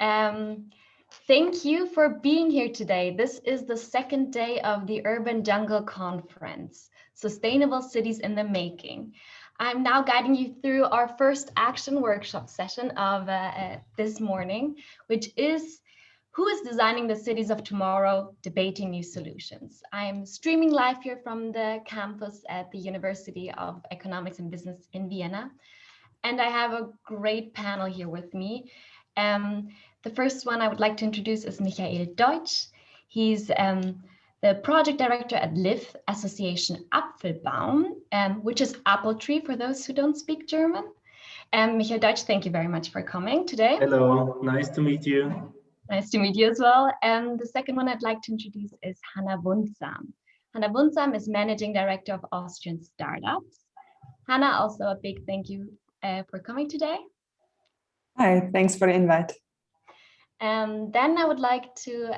Um, Thank you for being here today. This is the second day of the Urban Jungle Conference, Sustainable Cities in the Making. I'm now guiding you through our first action workshop session of this morning, which is Who is Designing the Cities of Tomorrow? Debating New Solutions. I'm streaming live here from the campus at the University of Economics and Business in Vienna. And I have a great panel here with me. The first one I would like to introduce is Michael Deutch. He's the project director at LIV Association Apfelbaum, which is apple tree for those who don't speak German. Michael Deutsch, thank you very much for coming today. Hello, nice to meet you. Nice to meet you as well. And the second one I'd like to introduce is Hanna Boonsam. Hanna Boonsam is managing director of Austrian Startups. Hanna, also a big thank you for coming today. Hi, thanks for the invite. Then I would like to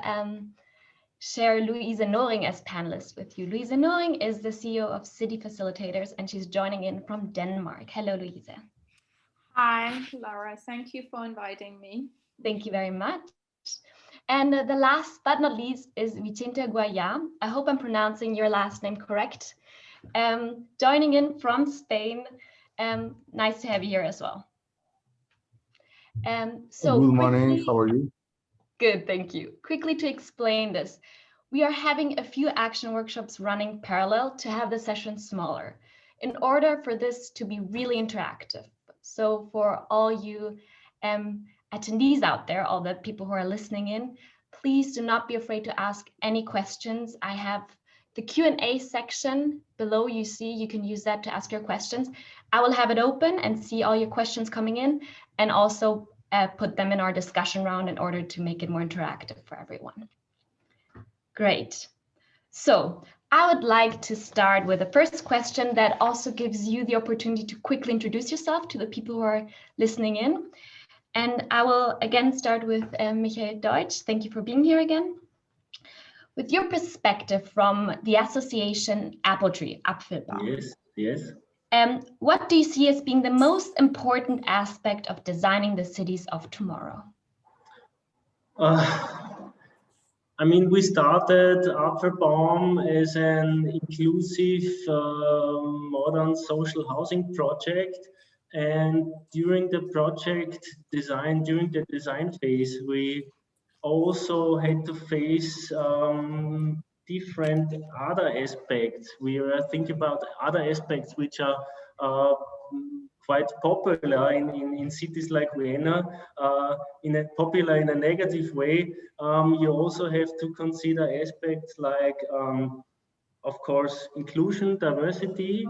share Louise Noring as panelist with you. Louise Noring is the CEO of City Facilitators, and she's joining in from Denmark. Hello, Louise. Hi, Laura. Thank you for inviting me. Thank you very much. And the last but not least is Vicente Guaya. I hope I'm pronouncing your last name correct. Joining in from Spain. Nice to have you here as well. So good morning, how are you? Good, thank you. Quickly to explain this, we are having a few action workshops running parallel to have the session smaller in order for this to be really interactive. So for all you attendees out there, all the people who are listening in, please do not be afraid to ask any questions. I have the Q&A section below. You can use that to ask your questions. I will have it open and see all your questions coming in, and also put them in our discussion round in order to make it more interactive for everyone. Great. So I would like to start with the first question that also gives you the opportunity to quickly introduce yourself to the people who are listening in. And I will again start with Michael Deutsch. Thank you for being here again. With your perspective from the association Apple Tree, Apfelbaum. Yes. What do you see as being the most important aspect of designing the cities of tomorrow? I mean, we started Apfelbaum as an inclusive modern social housing project. And during the design phase, we also had to face different other aspects. We are thinking about other aspects which are quite popular in cities like Vienna, popular in a negative way. You also have to consider aspects like, of course, inclusion, diversity,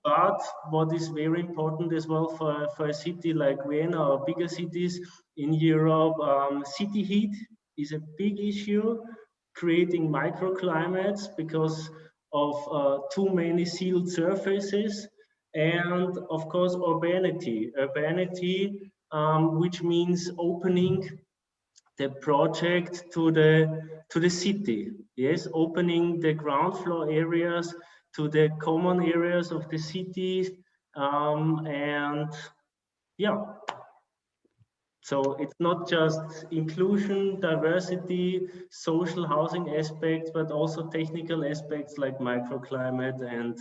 but what is very important as well for a city like Vienna or bigger cities in Europe, city heat is a big issue, creating microclimates because of too many sealed surfaces, and of course urbanity, which means opening the project to the city. Yes, opening the ground floor areas to the common areas of the city, and yeah. So it's not just inclusion, diversity, social housing aspects, but also technical aspects like microclimate and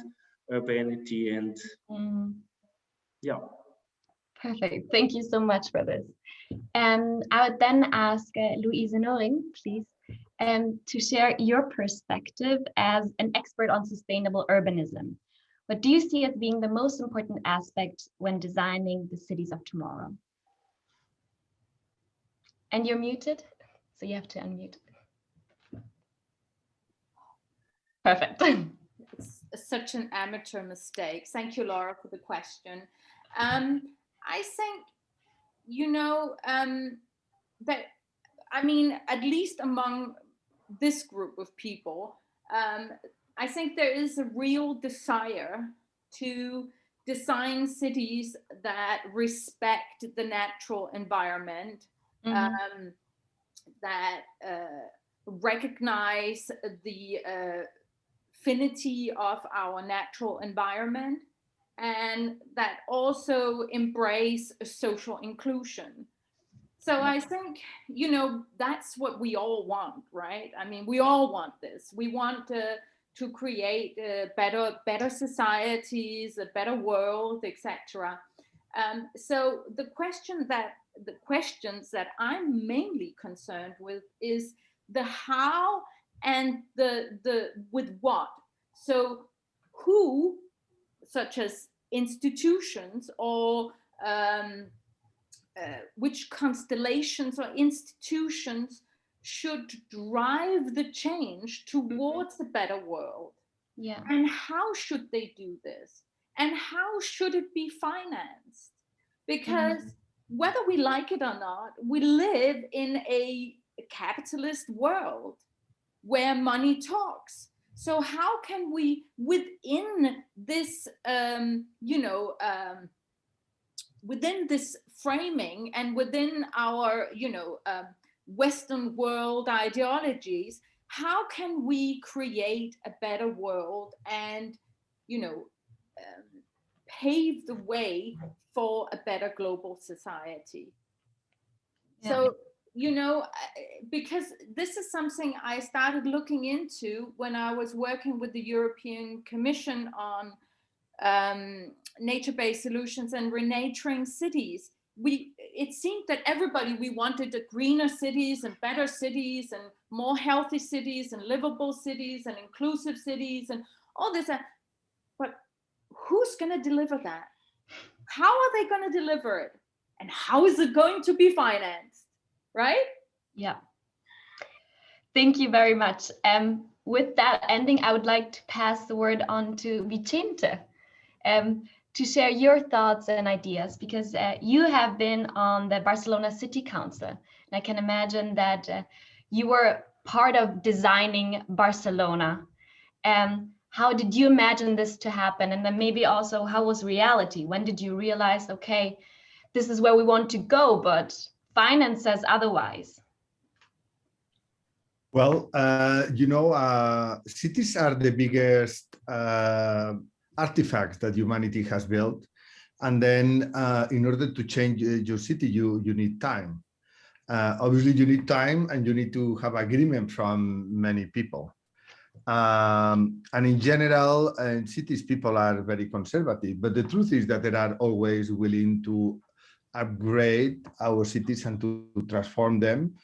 urbanity, and yeah. Perfect. Thank you so much for this. And I would then ask Louise Noring, please, to share your perspective as an expert on sustainable urbanism. What do you see as being the most important aspect when designing the cities of tomorrow? And you're muted, so you have to unmute. Perfect. It's such an amateur mistake. Thank you, Laura, for the question. I think, that, I mean, at least among this group of people, I think there is a real desire to design cities that respect the natural environment, that recognize the finity of our natural environment, and that also embrace social inclusion. So I think, you know, that's what we all want, right? I mean, we all want this. We want to create better societies, a better world, etc. So the questions that I'm mainly concerned with is the how and the with what. So who, such as institutions or which constellations or institutions should drive the change towards a better world? Yeah. And how should they do this? And how should it be financed? Because whether we like it or not, we live in a capitalist world where money talks. So how can we, within this, within this framing and within our, Western world ideologies, how can we create a better world and, pave the way for a better global society? Yeah. So, because this is something I started looking into when I was working with the European Commission on nature-based solutions and renaturing cities. It seemed that we wanted greener cities and better cities and more healthy cities and livable cities and inclusive cities and all this. But who's going to deliver that? How are they going to deliver it? And how is it going to be financed? Right? Yeah. Thank you very much. With that ending, I would like to pass the word on to Vicente to share your thoughts and ideas, because you have been on the Barcelona City Council. And I can imagine that you were part of designing Barcelona. How did you imagine this to happen? And then maybe also, how was reality? When did you realize, okay, this is where we want to go, but finance says otherwise? Well, cities are the biggest artifacts that humanity has built. And then in order to change your city, you need time. Obviously, you need time and you need to have agreement from many people. And in general, in cities, people are very conservative. But the truth is that they are always willing to upgrade our cities and to transform them.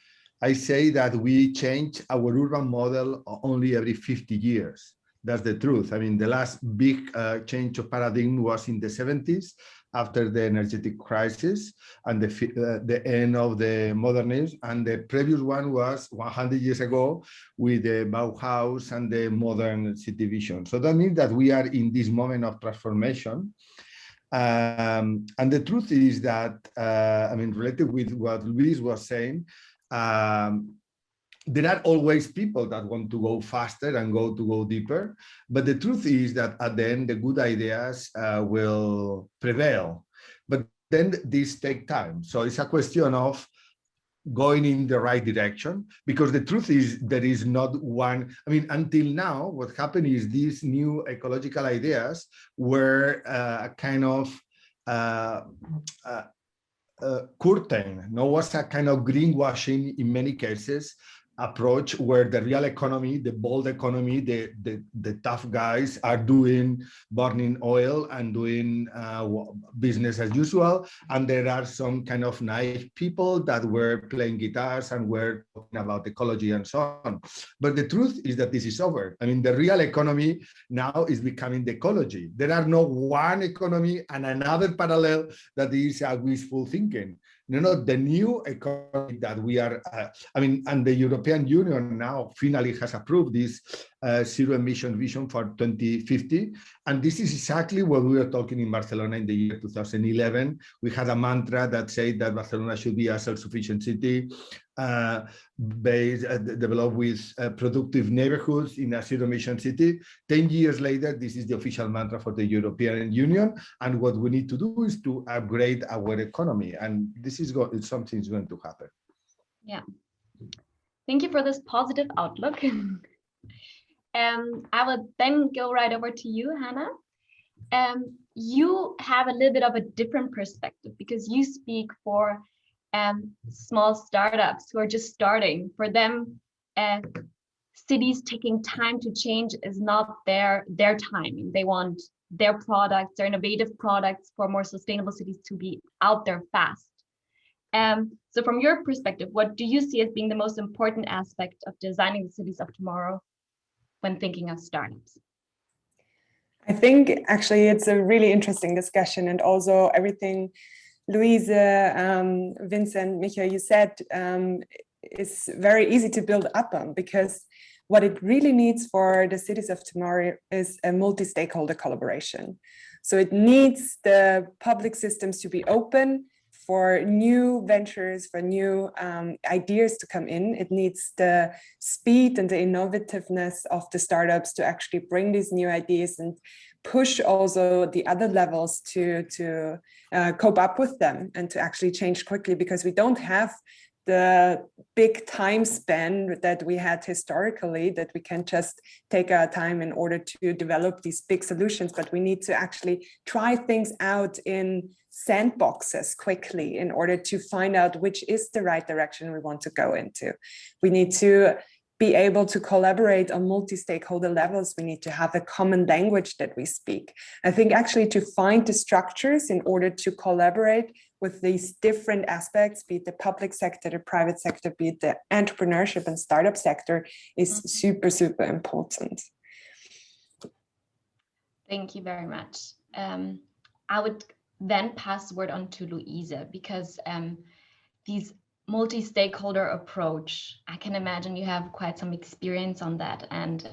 I say that we change our urban model only every 50 years. That's the truth. I mean, the last big change of paradigm was in the 70s after the energetic crisis and the end of the modernism. And the previous one was 100 years ago with the Bauhaus and the modern city vision. So that means that we are in this moment of transformation. And the truth is that, related with what Luis was saying, there are always people that want to go faster and go deeper. But the truth is that at the end, the good ideas will prevail. But then these take time. So it's a question of going in the right direction, because the truth is there is not one. I mean, until now, what happened is these new ecological ideas were a kind of curtain. No, was a kind of greenwashing in many cases approach where the real economy, the bold economy, the tough guys are doing burning oil and doing business as usual. And there are some kind of naive people that were playing guitars and were talking about ecology and so on. But the truth is that this is over. I mean, the real economy now is becoming the ecology. There are no one economy and another parallel that is wishful thinking. No, the new economy that we are, and the European Union now finally has approved this zero emission vision for 2050. And this is exactly what we were talking in Barcelona in the year 2011. We had a mantra that said that Barcelona should be a self-sufficient city, developed with productive neighborhoods in a zero emission city. 10 years later, this is the official mantra for the European Union. And what we need to do is to upgrade our economy. And this is something is going to happen. Yeah. Thank you for this positive outlook. I will then go right over to you, Hanna. You have a little bit of a different perspective because you speak for small startups who are just starting. For them, cities taking time to change is not their time. They want their products, their innovative products for more sustainable cities to be out there fast. So from your perspective, what do you see as being the most important aspect of designing the cities of tomorrow when thinking of startups? I think actually it's a really interesting discussion, and also everything Louise, Vincent, Michael, you said is very easy to build up on, because what it really needs for the cities of tomorrow is a multi-stakeholder collaboration. So it needs the public systems to be open for new ventures, for new ideas to come in. It needs the speed and the innovativeness of the startups to actually bring these new ideas and push also the other levels to cope up with them and to actually change quickly, because we don't have the big time span that we had historically, that we can just take our time in order to develop these big solutions, but we need to actually try things out in sandboxes quickly in order to find out which is the right direction we want to go into. We need to be able to collaborate on multi-stakeholder levels. We need to have a common language that we speak. I think actually to find the structures in order to collaborate with these different aspects, be it the public sector, the private sector, be it the entrepreneurship and startup sector, is super, super important. Thank you very much. I would then pass the word on to Louisa, because these multi-stakeholder approach, I can imagine you have quite some experience on that, and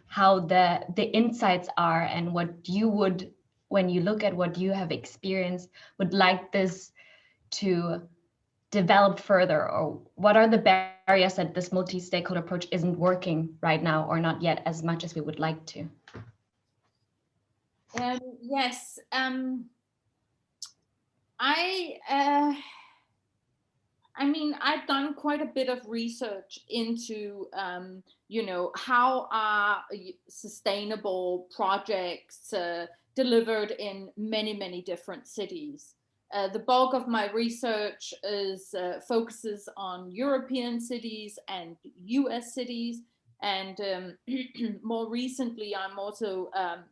how the insights are, and what you would, when you look at what you have experienced, would like this to develop further, or what are the barriers that this multi-stakeholder approach isn't working right now, or not yet as much as we would like to? Yes, I mean, I've done quite a bit of research into, how are sustainable projects delivered in many, many different cities. The bulk of my research focuses on European cities and US cities. And more recently, I'm also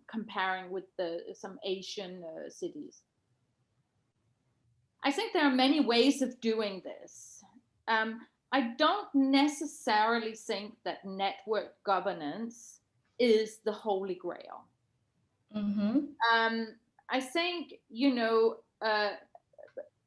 comparing with some Asian cities. I think there are many ways of doing this. I don't necessarily think that network governance is the holy grail. I think,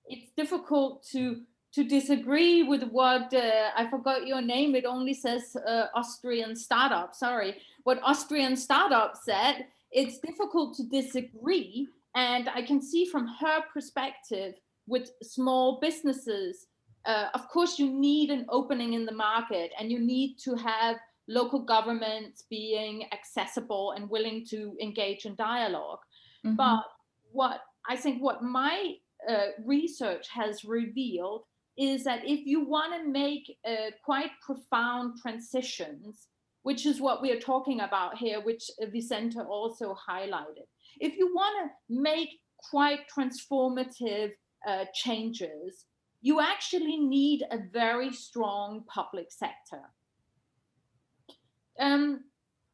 it's difficult to disagree with what, I forgot your name, it only says Austrian startup, sorry. What Austrian startup said, it's difficult to disagree. And I can see from her perspective, with small businesses, of course, you need an opening in the market, and you need to have local governments being accessible and willing to engage in dialogue. But what my research has revealed is that if you want to make quite profound transitions, which is what we are talking about here, which Vicente also highlighted, if you want to make quite transformative changes, you actually need a very strong public sector.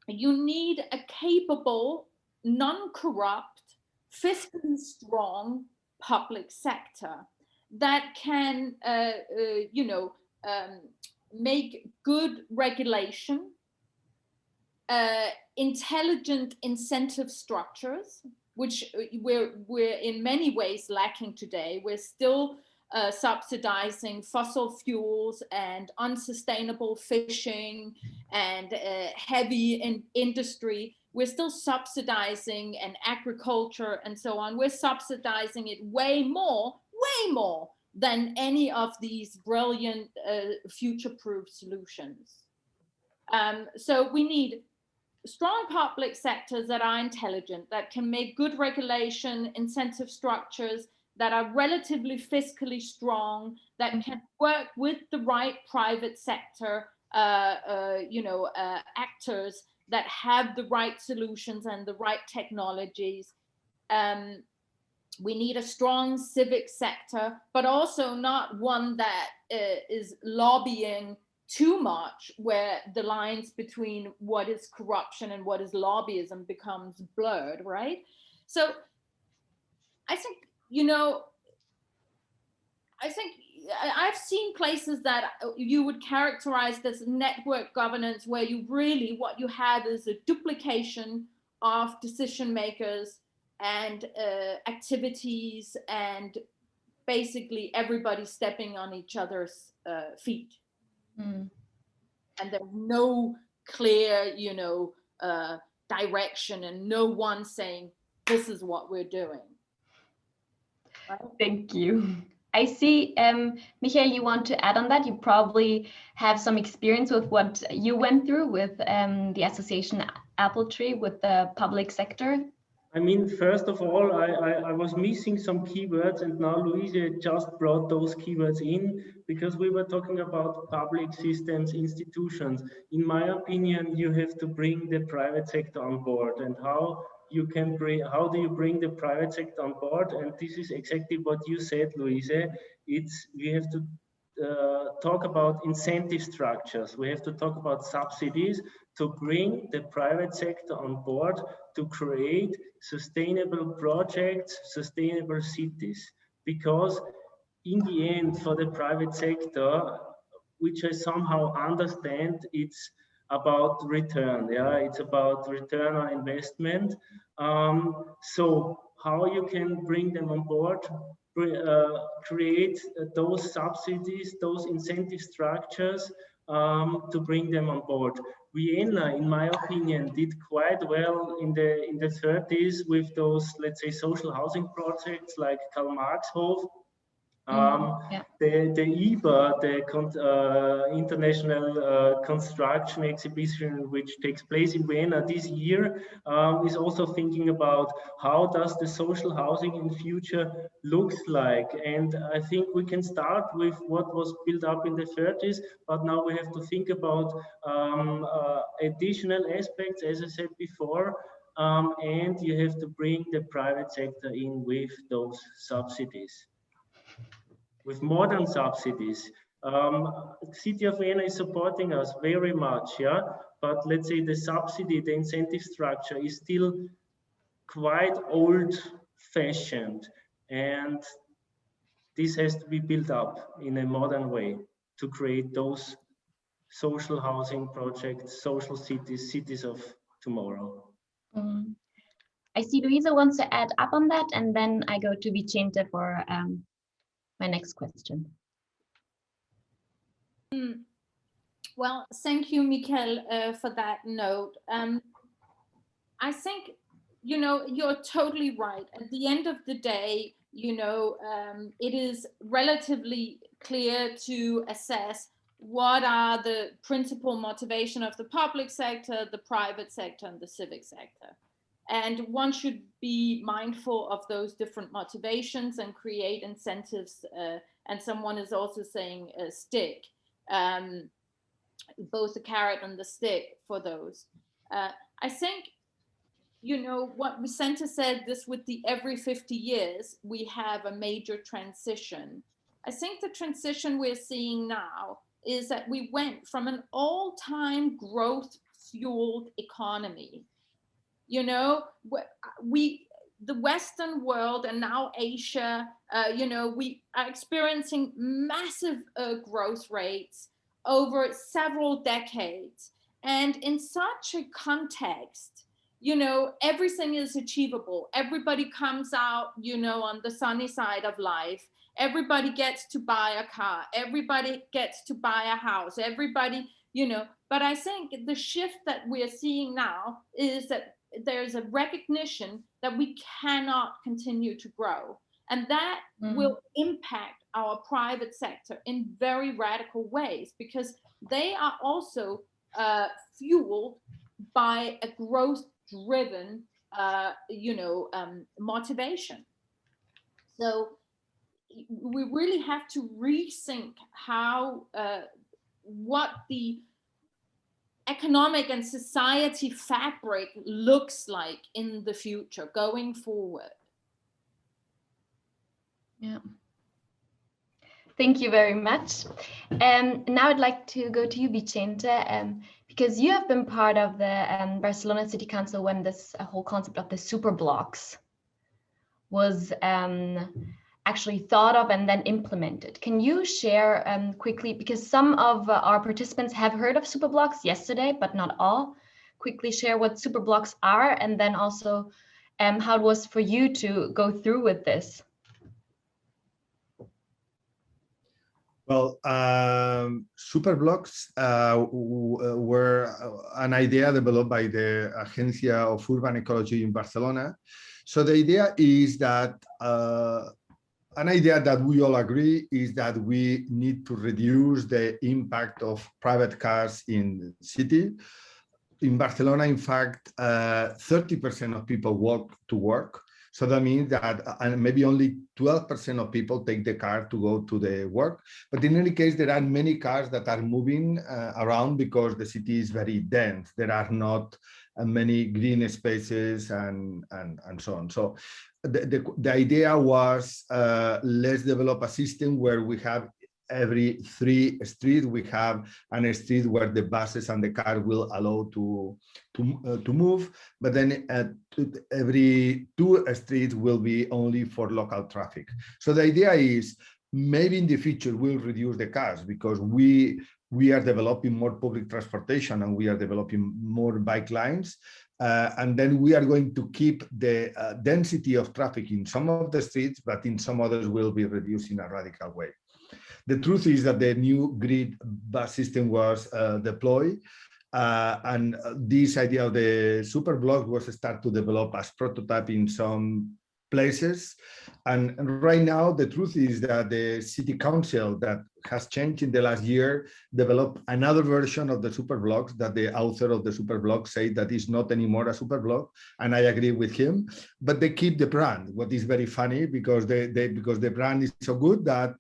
You need a capable, non-corrupt, fiscally strong public sector that can, make good regulation, intelligent incentive structures, which we're in many ways lacking today. We're still subsidizing fossil fuels and unsustainable fishing and heavy industry. We're still subsidizing and agriculture and so on. We're subsidizing it way more than any of these brilliant future-proof solutions. So we need strong public sectors that are intelligent, that can make good regulation, incentive structures, that are relatively fiscally strong, that can work with the right private sector, actors that have the right solutions and the right technologies. we need a strong civic sector, but also not one that is lobbying too much, where the lines between what is corruption and what is lobbyism becomes blurred, right? So I think, you know, I've seen places that you would characterize this network governance, where you really, what you had is a duplication of decision makers and activities, and basically everybody stepping on each other's feet. And there's no clear, you know, direction, and no one saying, this is what we're doing. Right? Thank you. I see, Michael, you want to add on that? You probably have some experience with what you went through with the association Apple Tree with the public sector. I mean, first of all, I was missing some keywords, and now Louise just brought those keywords in, because we were talking about public systems, institutions. In my opinion, you have to bring the private sector on board, and how do you bring the private sector on board? And this is exactly what you said, Louise. We have to talk about incentive structures. We have to talk about subsidies to bring the private sector on board to create sustainable projects, sustainable cities. Because in the end, for the private sector, which I somehow understand, it's about return. Yeah, it's about return on investment. So how you can bring them on board, create those subsidies, those incentive structures to bring them on board. Vienna, in my opinion, did quite well in the 30s with those, let's say, social housing projects like Karl Marxhof. The IBA, the International Construction Exhibition, which takes place in Vienna this year, is also thinking about how does the social housing in future looks like. And I think we can start with what was built up in the 30s, but now we have to think about additional aspects, as I said before, and you have to bring the private sector in with those subsidies. With modern subsidies. City of Vienna is supporting us very much, yeah. But let's say the subsidy, the incentive structure is still quite old-fashioned, and this has to be built up in a modern way to create those social housing projects, social cities, cities of tomorrow. I see Luisa wants to add up on that, and then I go to Vicente for my next question. Well, thank you, Michael, for that note. I think, you know, you're totally right. At the end of the day, you know, it is relatively clear to assess what are the principal motivation of the public sector, the private sector, and the civic sector. And one should be mindful of those different motivations and create incentives. And someone is also saying stick, both the carrot and the stick for those. I think, you know, what Vicente said, this with the every 50 years, we have a major transition. I think the transition we're seeing now is that we went from an all-time growth-fueled economy. You know, the Western world and now Asia, you know, we are experiencing massive growth rates over several decades. And in such a context, you know, everything is achievable. Everybody comes out, you know, on the sunny side of life. Everybody gets to buy a car. Everybody gets to buy a house. Everybody, you know, but I think the shift that we're seeing now is that there's a recognition that we cannot continue to grow. And that will impact our private sector in very radical ways, because they are also fueled by a growth-driven, you know, motivation. So we really have to rethink how, what the economic and society fabric looks like in the future going forward. Yeah. Thank you very much. Now I'd like to go to you, Vicente, because you have been part of the Barcelona City Council when this whole concept of the super blocks was actually thought of and then implemented. Can you share quickly, because some of our participants have heard of super blocks yesterday, but not all, quickly share what super blocks are, and then also how it was for you to go through with this? Well, super blocks were an idea developed by the Agencia of Urban Ecology in Barcelona. So the idea is that an idea that we all agree is that we need to reduce the impact of private cars in the city. In Barcelona, in fact, 30% of people walk to work. So that means that maybe only 12% of people take the car to go to the work. But in any case, there are many cars that are moving around because the city is very dense. There are not many green spaces and so on. So the idea was let's develop a system where we have every 3 streets, we have a street where the buses and the car will allow to move, but then every 2 streets will be only for local traffic. So the idea is maybe in the future we'll reduce the cars because we are developing more public transportation and we are developing more bike lines. And then we are going to keep the density of traffic in some of the streets, but in some others will be reduced in a radical way. The truth is that the new grid bus system was deployed, and this idea of the super block was started to develop as prototype in some places. And right now, the truth is that the city council that has changed in the last year developed another version of the super blocks that the author of the super block said that is not anymore a super block, and I agree with him. But they keep the brand, what is very funny because because the brand is so good that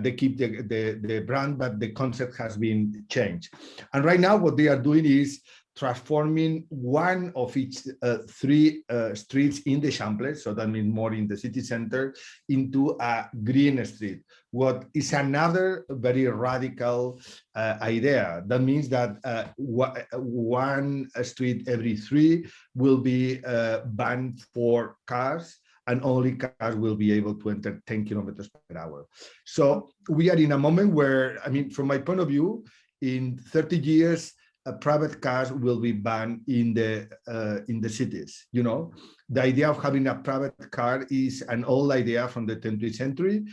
they keep the brand, but the concept has been changed. And right now, what they are doing is transforming one of each 3 streets in the Champlain, so that means more in the city center, into a green street. What is another very radical idea. That means that one street every 3 will be banned for cars, and only cars will be able to enter 10 kilometers per hour. So we are in a moment where, I mean, from my point of view, in 30 years, private cars will be banned in the cities. You know, the idea of having a private car is an old idea from the 20th century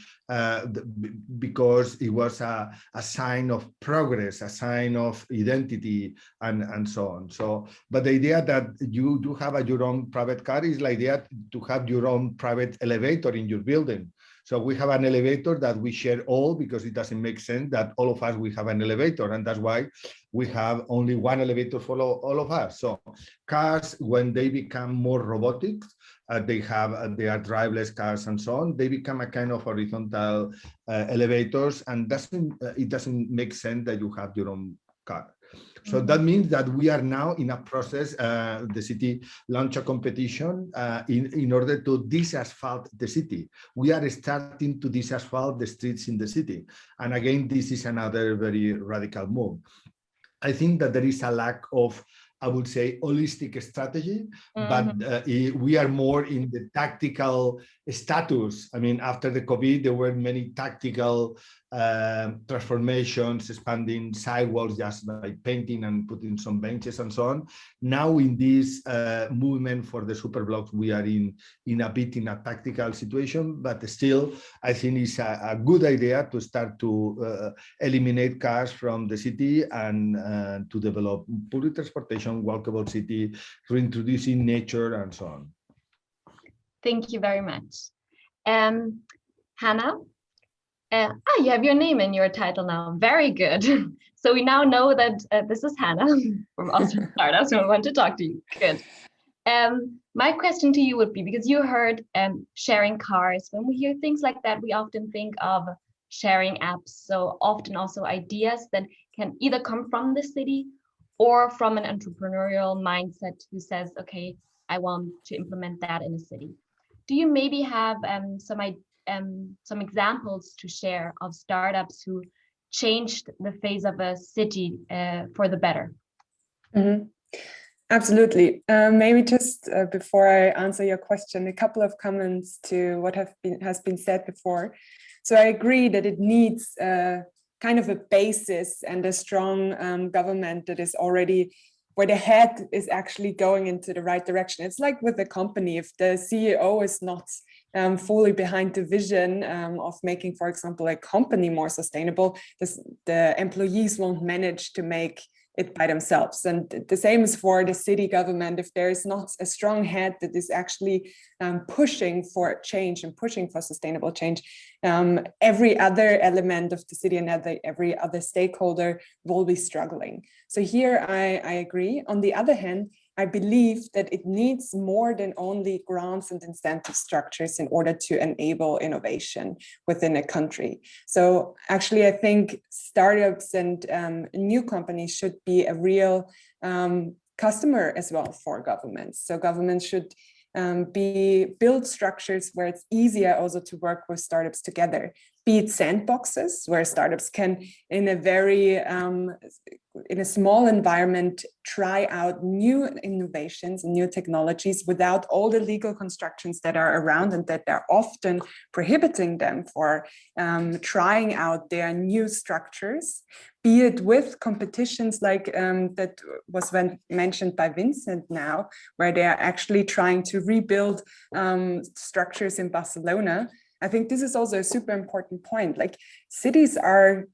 because it was a sign of progress, a sign of identity, and so on. So, but the idea that you do have your own private car is like the idea to have your own private elevator in your building. So we have an elevator that we share all because it doesn't make sense that all of us, we have an elevator. And that's why we have only one elevator for all of us. So cars, when they become more robotic, they are driverless cars and so on, they become a kind of horizontal elevators, and it doesn't make sense that you have your own car. So that means that we are now in a process, the city launched a competition in order to disasphalt the city. We are starting to disasphalt the streets in the city. And again, this is another very radical move. I think that there is a lack of, I would say, holistic strategy, but we are more in the tactical status. I mean, after the COVID, there were many tactical transformations, expanding sidewalks just by painting and putting some benches and so on. Now in this movement for the super blocks, we are in a tactical situation, but still, I think it's a good idea to start to eliminate cars from the city and to develop public transportation, walkable city, reintroducing nature and so on. Thank you very much. Hanna? You have your name in your title now. Very good. So we now know that this is Hanna from Austrian Startups who want to talk to you. Good. My question to you would be, because you heard sharing cars, when we hear things like that, we often think of sharing apps. So often also ideas that can either come from the city or from an entrepreneurial mindset who says, okay, I want to implement that in a city. Do you maybe have some some examples to share of startups who changed the face of a city for the better? Absolutely. Maybe just before I answer your question, a couple of comments to what has been said before. So I agree that it needs kind of a basis and a strong government that is already where the head is actually going into the right direction. It's like with a company, if the CEO is not fully behind the vision of making, for example, a company more sustainable, the employees won't manage to make it by themselves. And the same is for the city government. If there is not a strong head that is actually pushing for change and pushing for sustainable change, every other element of the city and every other stakeholder will be struggling. So here I agree. On the other hand, I believe that it needs more than only grants and incentive structures in order to enable innovation within a country. So actually, I think startups and new companies should be a real customer as well for governments. So governments should build structures where it's easier also to work with startups together, be it sandboxes where startups can in a very in a small environment try out new innovations and new technologies without all the legal constructions that are around and that are often prohibiting them for trying out their new structures, be it with competitions like that was mentioned by Vincent now, where they are actually trying to rebuild structures in Barcelona. I think this is also a super important point. Like cities are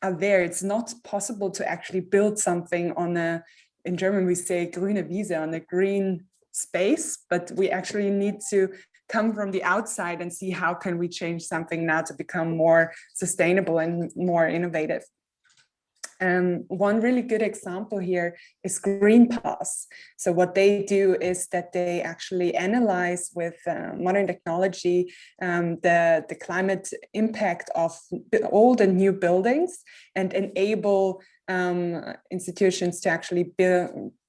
there. It's not possible to actually build something on a, in German we say grüne Wiese, on a green space, but we actually need to come from the outside and see how can we change something now to become more sustainable and more innovative. One really good example here is Green Pass. So what they do is that they actually analyze with modern technology the climate impact of old and new buildings and enable institutions to actually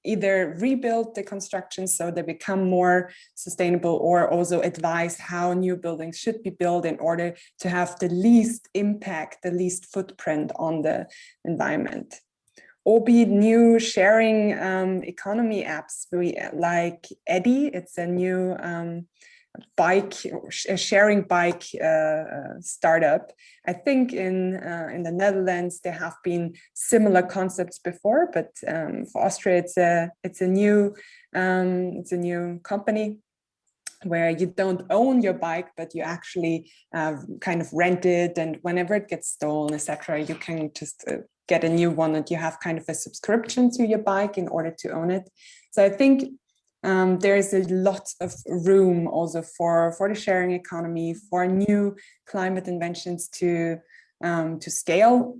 either rebuild the constructions so they become more sustainable, or also advise how new buildings should be built in order to have the least impact, the least footprint on the environment. Or be new sharing economy apps like Eddy. It's a new sharing bike startup. I think in the Netherlands there have been similar concepts before, but for Austria it's a new company where you don't own your bike, but you actually kind of rent it, and whenever it gets stolen, etc., you can just get a new one, and you have kind of a subscription to your bike in order to own it. So I think there is a lot of room also for the sharing economy, for new climate inventions to scale,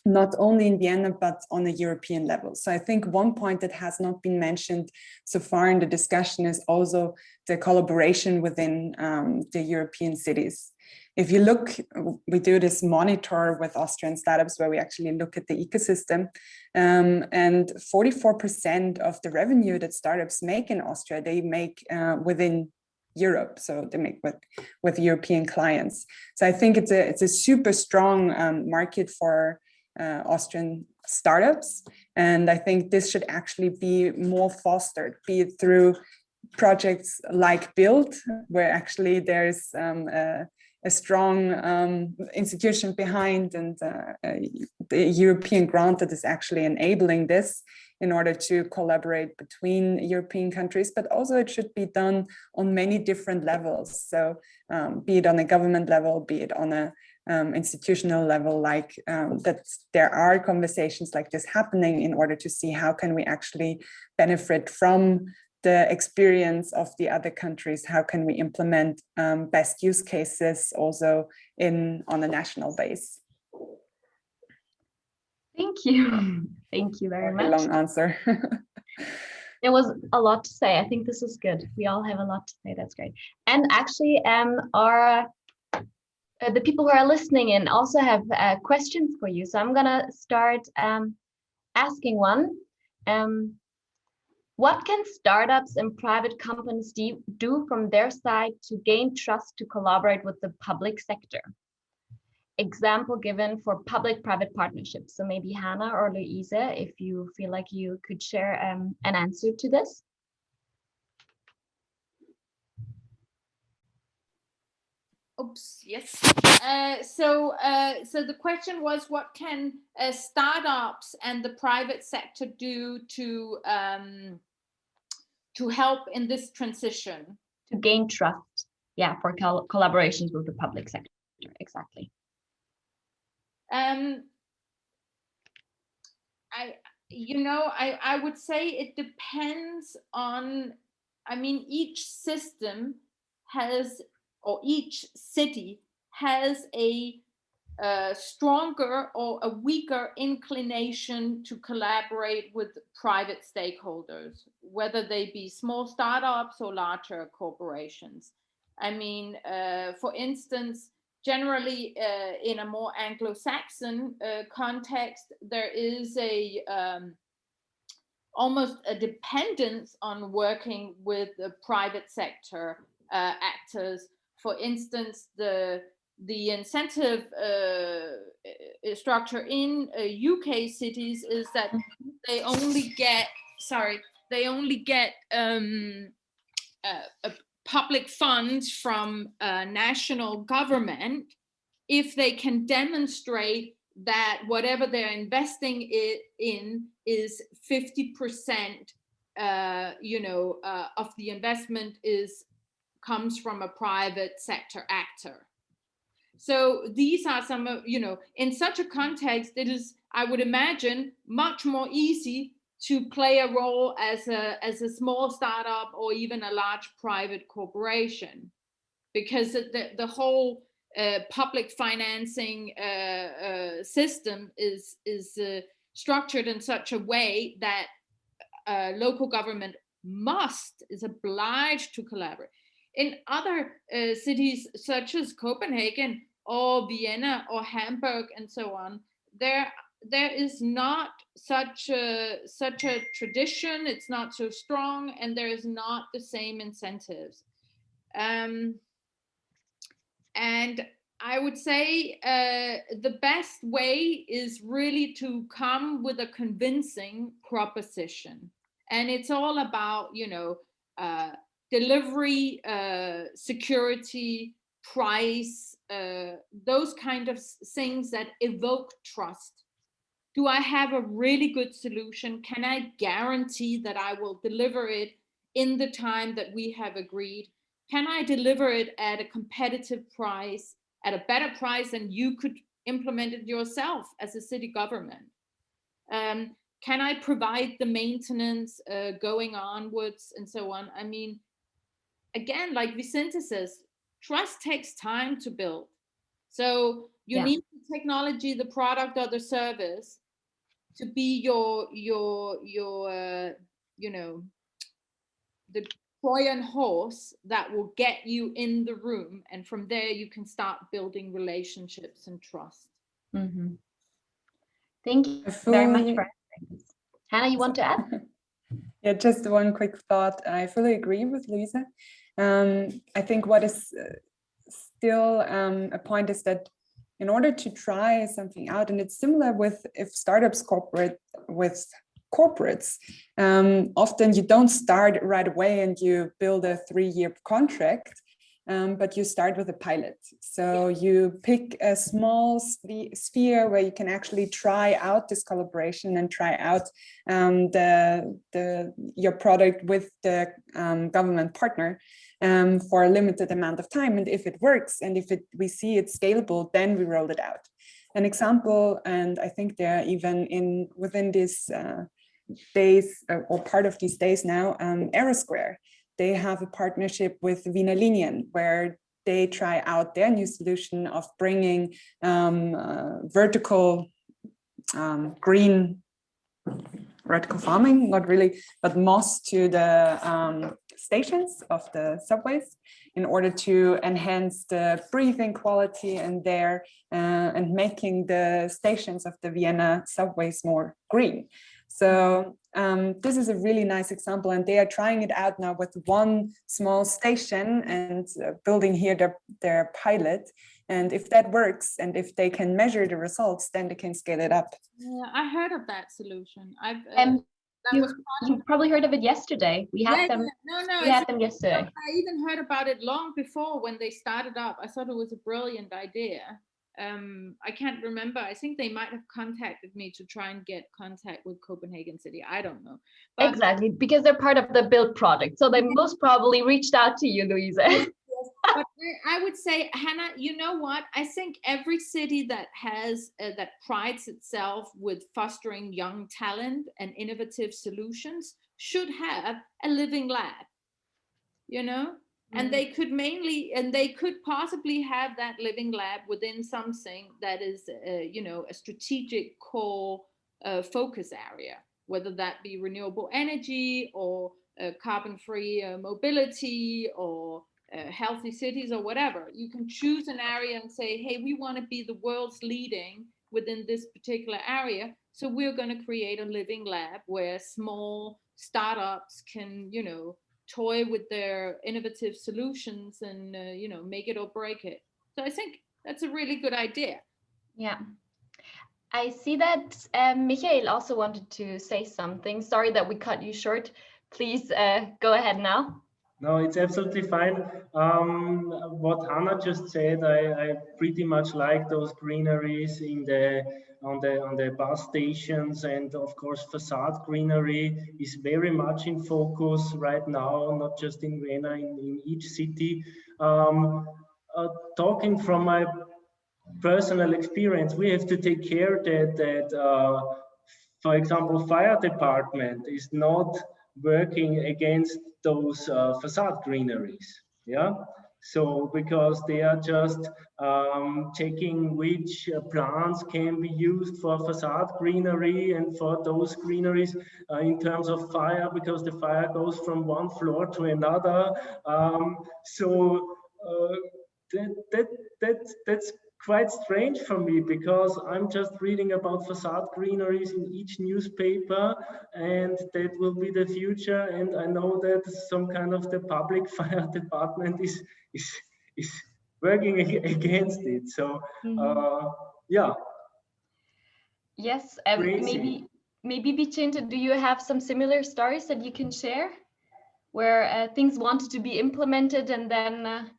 not only in Vienna, but on a European level. So I think one point that has not been mentioned so far in the discussion is also the collaboration within the European cities. If you look, we do this monitor with Austrian startups where we actually look at the ecosystem, and 44% of the revenue that startups make in Austria, they make within Europe, so they make with European clients. So I think it's a super strong market for Austrian startups, and I think this should actually be more fostered, be it through projects like Build, where actually there's a strong institution behind, and the European grant that is actually enabling this in order to collaborate between European countries, but also it should be done on many different levels. So be it on a government level, be it on a institutional level, like that there are conversations like this happening in order to see how can we actually benefit from the experience of the other countries, how can we implement best use cases also on a national base. Thank you. Thank you very much. A long answer. There was a lot to say. I think this is good. We all have a lot to say. That's great. And actually, the people who are listening in also have questions for you. So I'm gonna start asking one. What can startups and private companies do from their side to gain trust to collaborate with the public sector? Example given for public-private partnerships. So maybe Hanna or Louise, if you feel like you could share an answer to this. Oops, yes. So the question was, what can startups and the private sector do to help in this transition? To gain trust, yeah, for collaborations with the public sector, exactly. I would say it depends on, I mean, each system has, or each city has a stronger or a weaker inclination to collaborate with private stakeholders, whether they be small startups or larger corporations. I mean, for instance, generally in a more Anglo-Saxon context, there is almost a dependence on working with the private sector actors. For instance, the incentive structure in UK cities is that they only get public funds from national government if they can demonstrate that whatever they're investing in is 50% of the investment comes from a private sector actor. So these are some of, in such a context, it is, I would imagine, much more easy to play a role as a small startup or even a large private corporation, because the whole public financing system is structured in such a way that local government is obliged to collaborate. In other cities such as Copenhagen or Vienna or Hamburg and so on, there is not such a tradition. It's not so strong, and there is not the same incentives. And I would say the best way is really to come with a convincing proposition, and it's all about delivery, security, price, those kind of things that evoke trust. Do I have a really good solution? Can I guarantee that I will deliver it in the time that we have agreed? Can I deliver it at a competitive price, at a better price than you could implement it yourself as a city government? Can I provide the maintenance going onwards and so on? I mean, again, like Vicente says, trust takes time to build. So you need the technology, the product, or the service to be the Trojan horse that will get you in the room, and from there you can start building relationships and trust. Mm-hmm. Thank you very much for answering this. Hanna, you want to add? Yeah, just one quick thought. I fully agree with Luisa. I think what is still a point is that in order to try something out, and it's similar with if startups cooperate with corporates, often you don't start right away and you build a 3-year contract, but you start with a pilot. So you pick a small sphere where you can actually try out this collaboration and try out your product with the government partner for a limited amount of time. And if it works, and if we see it's scalable, then we roll it out. An example, and I think they're even within these days or part of these days now, Aerosquare. They have a partnership with Vienna Linien, where they try out their new solution of bringing vertical green vertical farming, not really, but moss to the stations of the subways in order to enhance the breathing quality and making the stations of the Vienna subways more green. So this is a really nice example, and they are trying it out now with one small station and building here their pilot. And if that works, and if they can measure the results, then they can scale it up. Yeah, I heard of that solution. You probably heard of it yesterday. We had them. No, we had them yesterday. I even heard about it long before when they started up. I thought it was a brilliant idea. I can't remember. I think they might have contacted me to try and get contact with Copenhagen City. I don't know. But exactly, because they're part of the build project. So they most probably reached out to you, Louisa. Yes, but I would say, Hannah, you know what? I think every city that has that prides itself with fostering young talent and innovative solutions should have a living lab, you know? And they could possibly have that living lab within something that is, a strategic core focus area, whether that be renewable energy or carbon-free mobility or healthy cities or whatever. You can choose an area and say, hey, we want to be the world's leading within this particular area. So we're going to create a living lab where small startups can, toy with their innovative solutions and make it or break it. So I think that's a really good idea. Yeah, I see that Michael also wanted to say something. Sorry that we cut you short. Please go ahead now. No, it's absolutely fine. What Hanna just said, I pretty much like those greeneries on the bus stations, and of course facade greenery is very much in focus right now, not just in Vienna, in each city. Talking from my personal experience, we have to take care that for example, fire department is not working against those facade greeneries. Yeah. So because they are just checking which plants can be used for facade greenery and for those greeneries in terms of fire, because the fire goes from one floor to another. That's quite strange for me, because I'm just reading about facade greeneries in each newspaper, and that will be the future. And I know that some kind of the public fire department is working against it. So yeah. Yes, maybe Vicente, do you have some similar stories that you can share where things wanted to be implemented and then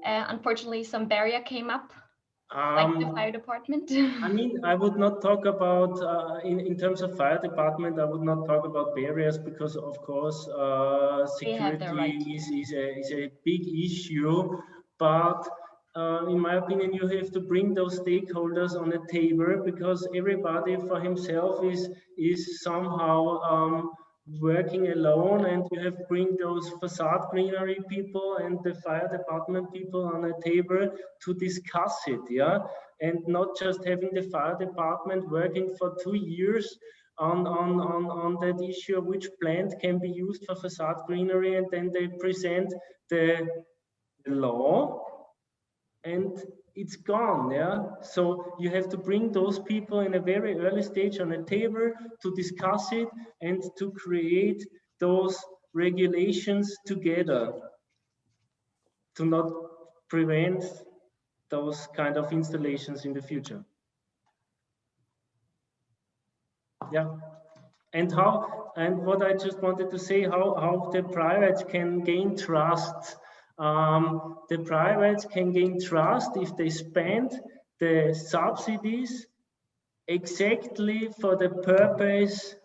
unfortunately some barrier came up? Like the fire department? I mean, I would not talk about, in terms of fire department, I would not talk about barriers, because of course, security is a big issue. But in my opinion, you have to bring those stakeholders on a table, because everybody for himself is somehow working alone, and you have to bring those facade greenery people and the fire department people on a table to discuss it, yeah, and not just having the fire department working for 2 years on that issue of which plant can be used for facade greenery, and then they present the law and it's gone. Yeah, so you have to bring those people in a very early stage on a table to discuss it and to create those regulations together to not prevent those kind of installations in the future. Yeah, and what I just wanted to say, how the privates can gain trust. The privates can gain trust if they spend the subsidies exactly for the purpose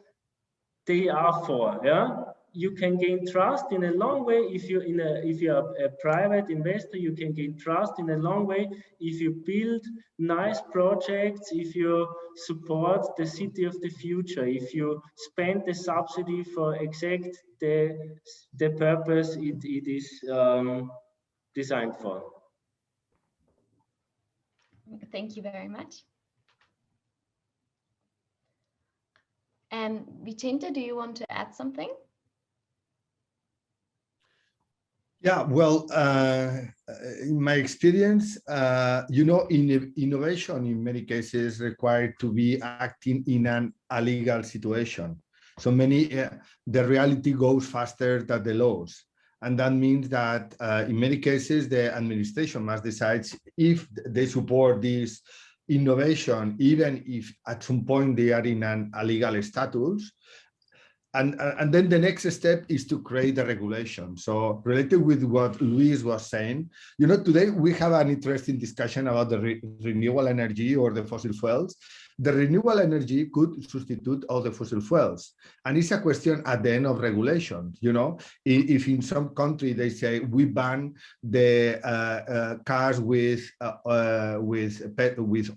they are for. Yeah, you can gain trust in a long way if you're a private investor. You can gain trust in a long way if you build nice projects, if you support the city of the future, if you spend the subsidy for exact the purpose it is designed for. Thank you very much. And Vicente, do you want to add something? Yeah, well, in my experience, innovation in many cases required to be acting in an illegal situation. So the reality goes faster than the laws. And that means that in many cases, the administration must decide if they support this innovation, even if at some point they are in an illegal status. And then the next step is to create a regulation. So related with what Luis was saying, today we have an interesting discussion about the renewable energy or the fossil fuels. The renewable energy could substitute all the fossil fuels. And it's a question at the end of regulation. If in some country they say we ban the cars with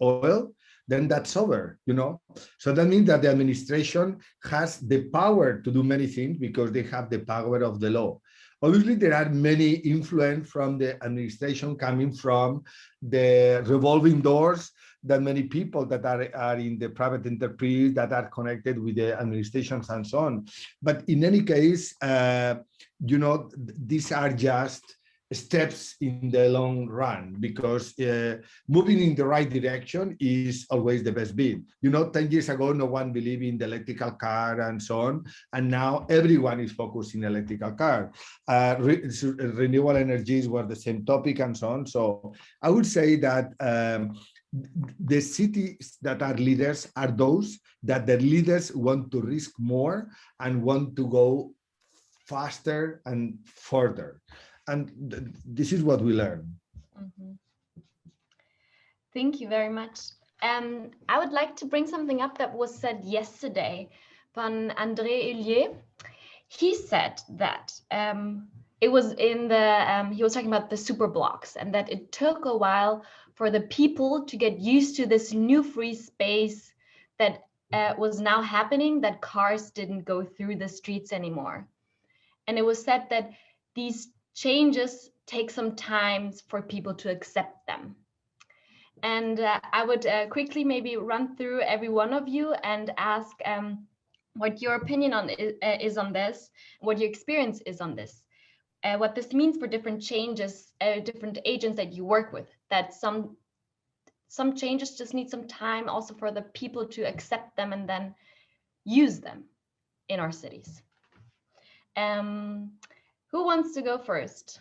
oil, then that's over, So that means that the administration has the power to do many things because they have the power of the law. Obviously, there are many influence from the administration coming from the revolving doors that many people that are in the private enterprise that are connected with the administrations and so on. But in any case, these are just steps in the long run, because moving in the right direction is always the best bet. 10 years ago, no one believed in the electrical car and so on. And now everyone is focused in electrical car. Renewable energies were the same topic and so on. So I would say that the cities that are leaders are those that the leaders want to risk more and want to go faster and further. And this is what we learn. Mm-hmm. Thank you very much. I would like to bring something up that was said yesterday by André Hullier. He said that it was he was talking about the super blocks, and that it took a while for the people to get used to this new free space that was now happening, that cars didn't go through the streets anymore. And it was said that these changes take some time for people to accept them. And I would quickly maybe run through every one of you and ask what your opinion is on this, what your experience is on this, what this means for different changes, different agents that you work with, that some changes just need some time also for the people to accept them and then use them in our cities. Who wants to go first?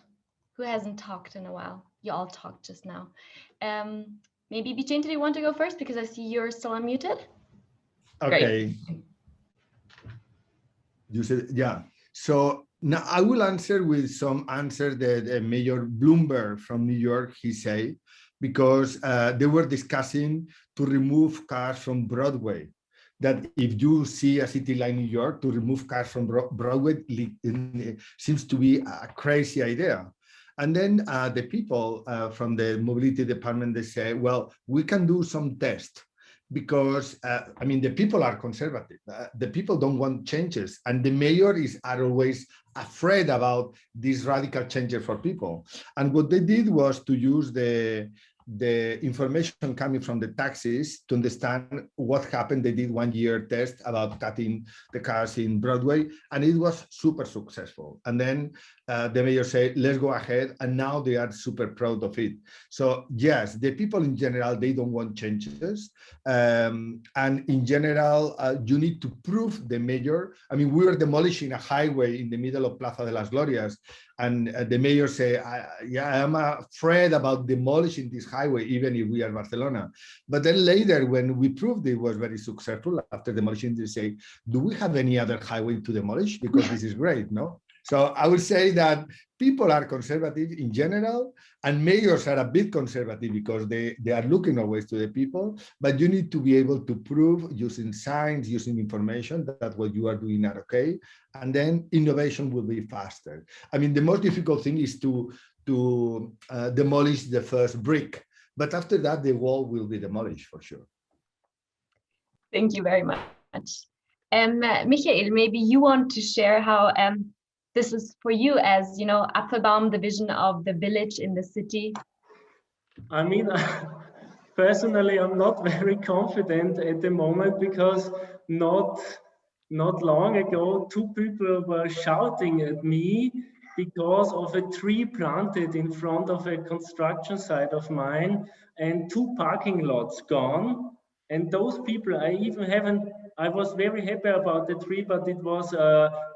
Who hasn't talked in a while? You all talked just now. Maybe Vicente, do you want to go first? Because I see you're still unmuted. Okay. Great. You said, yeah. So now I will answer with some answer that Mayor Bloomberg from New York, he said, because they were discussing to remove cars from Broadway. That if you see a city like New York, to remove cars from Broadway seems to be a crazy idea. And then the people from the mobility department, they say, well, we can do some tests, because the people are conservative. The people don't want changes, and the mayors are always afraid about these radical changes for people. And what they did was to use the information coming from the taxis to understand what happened. They did 1 year test about cutting the cars in Broadway, and it was super successful. And then the mayor said, let's go ahead. And now they are super proud of it. So yes, the people in general, they don't want changes. And in general, you need to prove the mayor. We were demolishing a highway in the middle of Plaza de las Glorias. And the mayor said, I'm afraid about demolishing this highway, even if we are Barcelona. But then later, when we proved it was very successful, after demolition, they say, do we have any other highway to demolish? Because this is great, no? So I would say that people are conservative in general, and mayors are a bit conservative because they are looking always to the people, but you need to be able to prove using science, using information that what you are doing are okay, and then innovation will be faster. The most difficult thing is to demolish the first brick, but after that, the wall will be demolished for sure. Thank you very much. Michael, maybe you want to share how this is for you as, Apfelbaum, the vision of the village in the city. Personally, I'm not very confident at the moment, because not long ago, 2 people were shouting at me because of a tree planted in front of a construction site of mine and 2 parking lots gone. And those people, I was very happy about the tree, but it was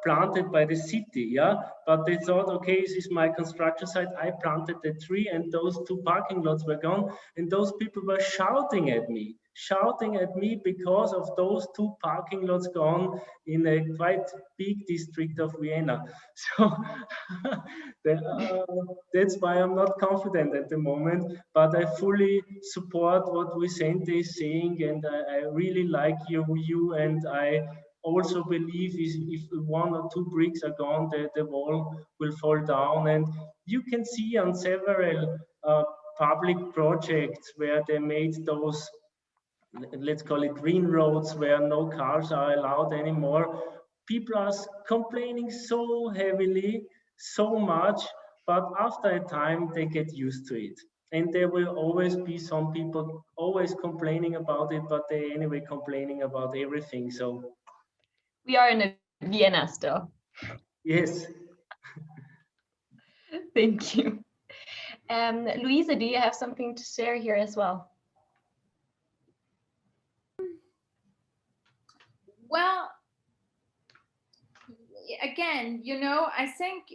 planted by the city, yeah? But they thought, okay, this is my construction site, I planted the tree and those 2 parking lots were gone. And those people were shouting at me because of those 2 parking lots gone in a quite big district of Vienna. So that's why I'm not confident at the moment, but I fully support what Vicente is saying, and I really like your view, and I also believe if 1 or 2 bricks are gone, the wall will fall down. And you can see on several public projects where they made those, let's call it green roads, where no cars are allowed anymore. People are complaining so heavily, so much, but after a time they get used to it. And there will always be some people always complaining about it, but they anyway complaining about everything. So we are in a Vienna still. Yes. Thank you. Luisa, do you have something to share here as well? Well, again, you know, I think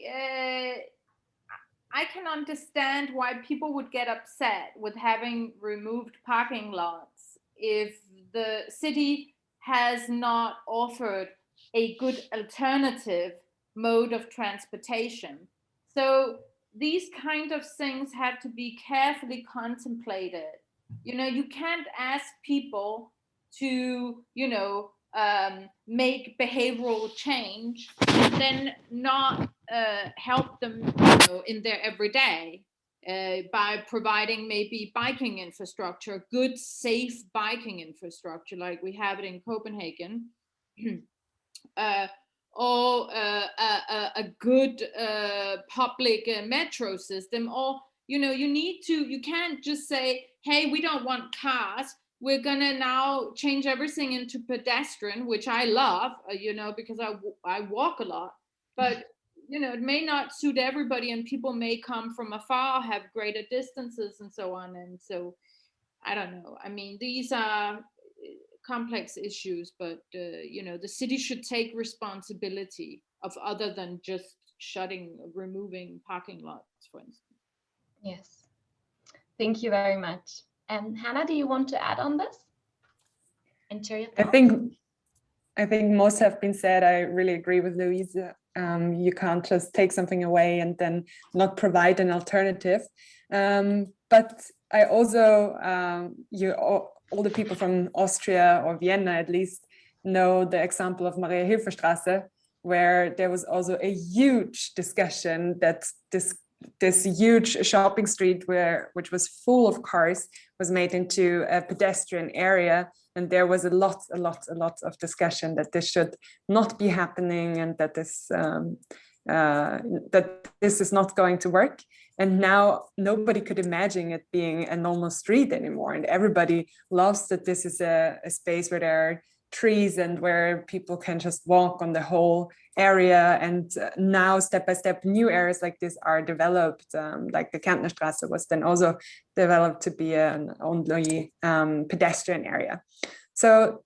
I can understand why people would get upset with having removed parking lots if the city has not offered a good alternative mode of transportation. So these kind of things have to be carefully contemplated. You know, you can't ask people to, you know, make behavioral change and then not help them, you know, in their everyday by providing maybe biking infrastructure, good, safe biking infrastructure like we have it in Copenhagen, or a good public metro system. Or, you know, you can't just say, hey, we don't want cars, we're gonna now change everything into pedestrian, which I love, you know, because I walk a lot, but you know, it may not suit everybody, and people may come from afar, have greater distances and so on. And so I don't know, I mean, these are complex issues, but you know, the city should take responsibility of other than just removing parking lots, for instance. Yes, thank you very much. And Hanna, do you want to add on this and share your thoughts? I think most have been said. I really agree with Luisa. You can't just take something away and then not provide an alternative. But I also, all the people from Austria or Vienna at least know the example of Maria-Hilfer-Straße, where there was also a huge discussion that this huge shopping street which was full of cars was made into a pedestrian area, and there was a lot of discussion that this should not be happening, and that this is not going to work. And now nobody could imagine it being a normal street anymore, and everybody loves that this is a space where there are trees and where people can just walk on the whole area. And now step by step new areas like this are developed, like the Kärntnerstraße was then also developed to be an only pedestrian area. So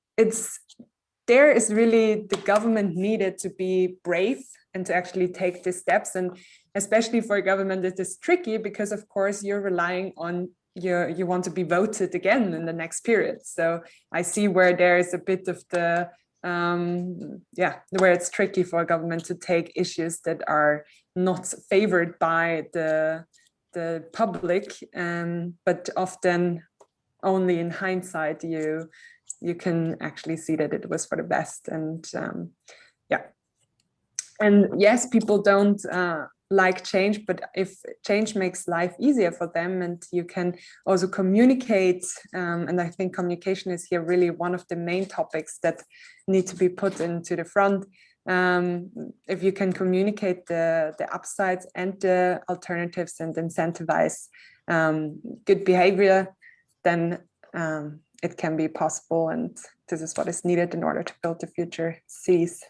there is really the government needed to be brave and to actually take these steps, and especially for a government it is tricky because of course you're relying on you want to be voted again in the next period. So I see where there is a bit of the where it's tricky for a government to take issues that are not favored by the public, but often only in hindsight you can actually see that it was for the best. And and yes, people don't like change, but if change makes life easier for them and you can also communicate, and I think communication is here really one of the main topics that need to be put into the front. If you can communicate the upsides and the alternatives and incentivize good behavior, then it can be possible, and this is what is needed in order to build the future cities.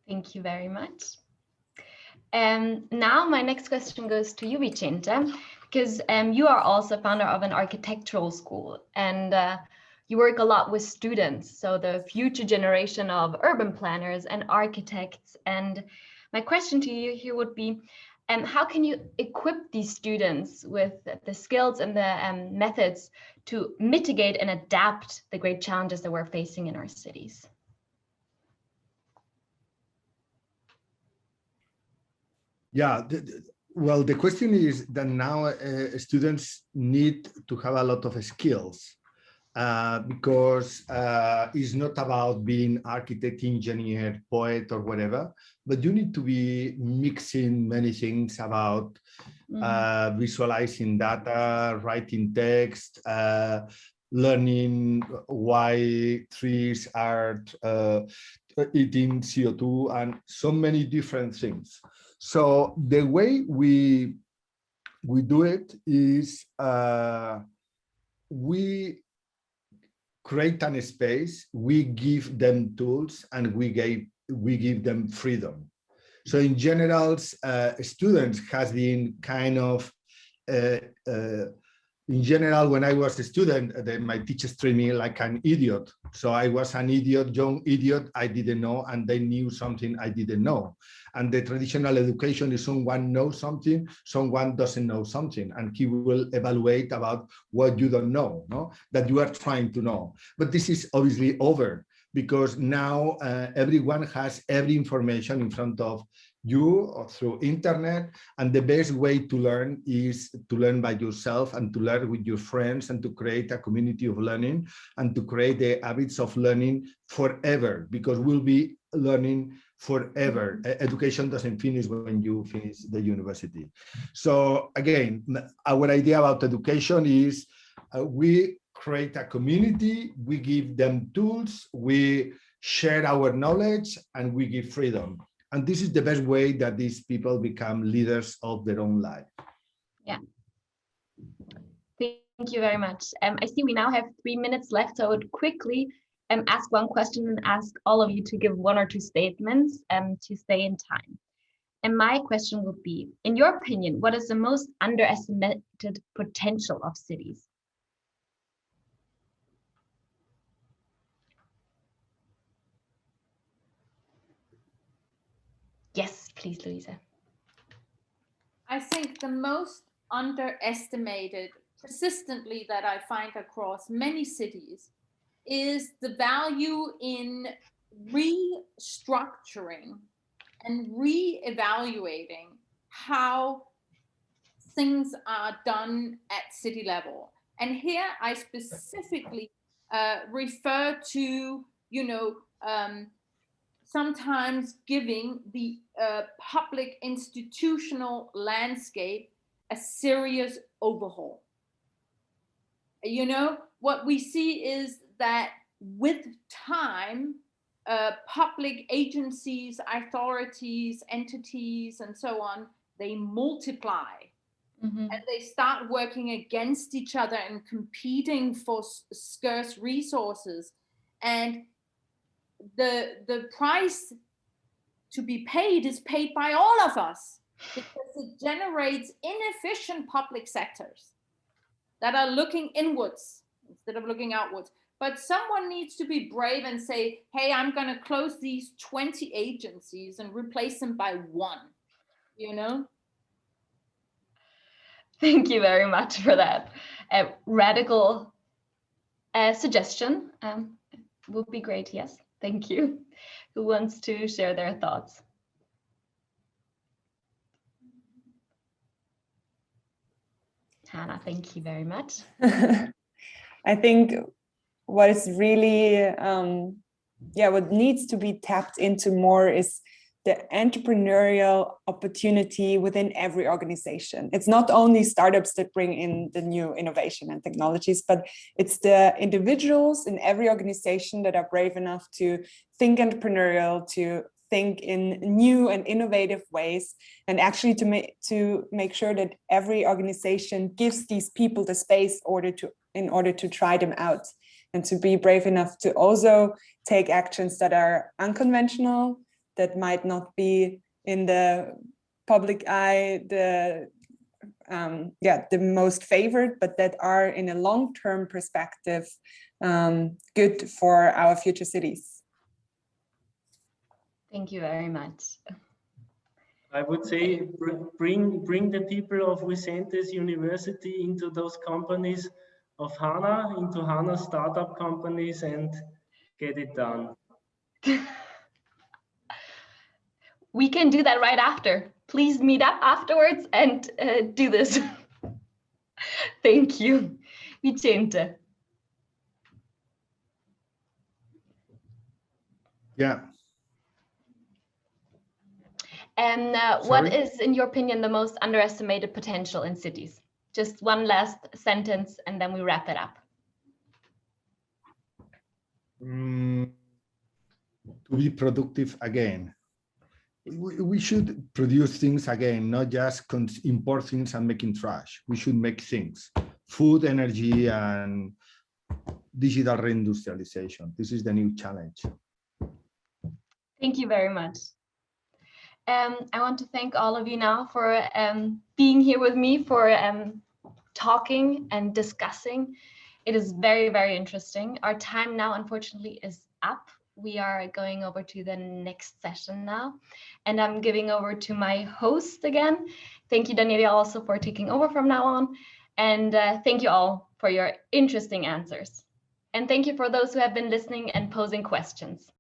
Thank you very much. And now my next question goes to you, Vicente, because you are also founder of an architectural school, and you work a lot with students, so the future generation of urban planners and architects. And my question to you here would be, how can you equip these students with the skills and the methods to mitigate and adapt the great challenges that we're facing in our cities? Yeah, well, the question is that now students need to have a lot of skills because it's not about being architect, engineer, poet, or whatever, but you need to be mixing many things about visualizing data, writing text, learning why trees are eating CO2, and so many different things. So the way we do it is we create a space, we give them tools, and we give them freedom. So in general, students has been kind of in general, when I was a student, my teachers treated me like an idiot. So I was an idiot, young idiot, I didn't know, and they knew something I didn't know. And the traditional education is someone knows something, someone doesn't know something, and he will evaluate about what you don't know, no? That you are trying to know. But this is obviously over, because now everyone has every information in front of you or through internet, and the best way to learn is to learn by yourself and to learn with your friends and to create a community of learning and to create the habits of learning forever, because we'll be learning forever. Education doesn't finish when you finish the university. So again, our idea about education is we create a community, we give them tools, we share our knowledge, and we give freedom. And this is the best way that these people become leaders of their own life. Yeah. Thank you very much. I see we now have 3 minutes left, so I would quickly ask one question and ask all of you to give 1 or 2 statements to stay in time. And my question would be, in your opinion, what is the most underestimated potential of cities? Yes, please, Louisa. I think the most underestimated persistently that I find across many cities is the value in restructuring and re-evaluating how things are done at city level. And here I specifically refer to, sometimes giving the public institutional landscape a serious overhaul. What we see is that with time, public agencies, authorities, entities, and so on, they multiply. Mm-hmm. And they start working against each other and competing for scarce resources. And the price to be paid is paid by all of us, because it generates inefficient public sectors that are looking inwards instead of looking outwards. But someone needs to be brave and say, hey, I'm going to close these 20 agencies and replace them by 1, Thank you very much for that radical suggestion. Would be great, yes. Thank you. Who wants to share their thoughts? Hanna, thank you very much. I think what is really, what needs to be tapped into more is the entrepreneurial opportunity within every organization. It's not only startups that bring in the new innovation and technologies, but it's the individuals in every organization that are brave enough to think entrepreneurial, to think in new and innovative ways, and actually to make sure that every organization gives these people the space in order to try them out, and to be brave enough to also take actions that are unconventional, that might not be in the public eye the most favored, but that are in a long-term perspective good for our future cities. Thank you very much. I would say bring the people of Vicentes University into those companies of Hanna, into Hanna startup companies, and get it done. We can do that right after. Please meet up afterwards and do this. Thank you, Vicente. Yeah. And what is, in your opinion, the most underestimated potential in cities? Just one last sentence and then we wrap it up. To be productive again. We should produce things again, not just import things and making trash. We should make things, food, energy, and digital reindustrialization. This is the new challenge. Thank you very much. I want to thank all of you now for being here with me, for talking and discussing. It is very, very interesting. Our time now, unfortunately, is up. We are going over to the next session now, and I'm giving over to my host again. Thank you, Daniela, also for taking over from now on. And thank you all for your interesting answers. And thank you for those who have been listening and posing questions.